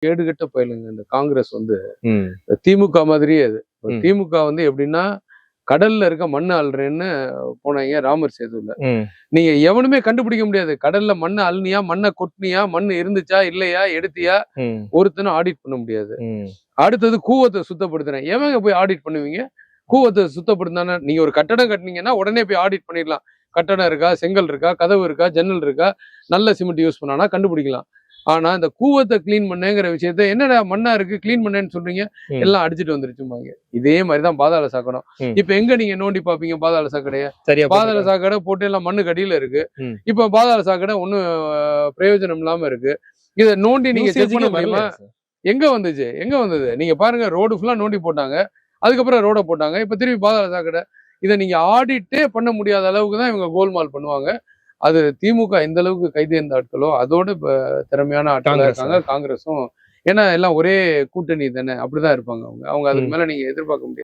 கேடுகட்ட பயலுங்க இந்த காங்கிரஸ் வந்து திமுக மாதிரியே அது. திமுக வந்து எப்படின்னா கடல்ல இருக்க மண்ணு அள்ளுறேன்னு போனாங்க ராமர் சேதுல. நீங்க எவனுமே கண்டுபிடிக்க முடியாது. கடல்ல மண்ணை அள்ளினியா, மண்ணை கொட்டினியா, மண்ணு இருந்துச்சா இல்லையா, எடுத்தியா, ஒருத்தனும் ஆடிட் பண்ண முடியாது. அடுத்தது கூவத்தை சுத்தப்படுத்துறேன். எவங்க போய் ஆடிட் பண்ணுவீங்க? கூவத்தை சுத்தப்படுத்தானே. நீங்க ஒரு கட்டடம் கட்டினீங்கன்னா உடனே போய் ஆடிட் பண்ணிடலாம். கட்டடம் இருக்கா, செங்கல் இருக்கா, கதவு இருக்கா, ஜன்னல் இருக்கா, நல்ல சிமெண்ட் யூஸ் பண்ணானா கண்டுபிடிக்கலாம். ஆனா இந்த கூவத்தை கிளீன் பண்ணுங்கிற விஷயத்த என்னடா மண்ணா இருக்கு கிளீன் பண்ணேன்னு சொல்றீங்க, எல்லாம் அடிச்சுட்டு வந்துருச்சுமாங்க. இதே மாதிரிதான் பாதாள சாக்கடம். இப்ப எங்க நீங்க நோண்டி பாப்பீங்க பாதாள சாக்கடைய? பாதாள சாக்கடை போட்டு எல்லாம் மண்ணு கடியில இருக்கு. இப்ப பாதாள சாக்கடை ஒன்னும் பிரயோஜனம் இல்லாம இருக்கு. இதை நோண்டி நீங்க செக் பண்ண முடியுமா? எங்க வந்துச்சு? எங்க வந்தது? நீங்க பாருங்க, ரோடு ஃபுல்லா நோண்டி போட்டாங்க, அதுக்கப்புறம் ரோட போட்டாங்க, இப்ப திருப்பி பாதாள சாக்கடை. இதை நீங்க ஆடிட்டே பண்ண முடியாத அளவுக்கு தான் இவங்க கோல்மால் பண்ணுவாங்க. அது திமுக எந்த அளவுக்கு கைதேர்ந்த ஆட்களோ அதோட இப்ப திறமையான ஆட்களா இருக்காங்க காங்கிரஸும். ஏன்னா எல்லாம் ஒரே கூட்டணி தானே, அப்படிதான் இருப்பாங்க அவங்க. அதுக்கு மேல நீங்க எதிர்பார்க்க முடியாது.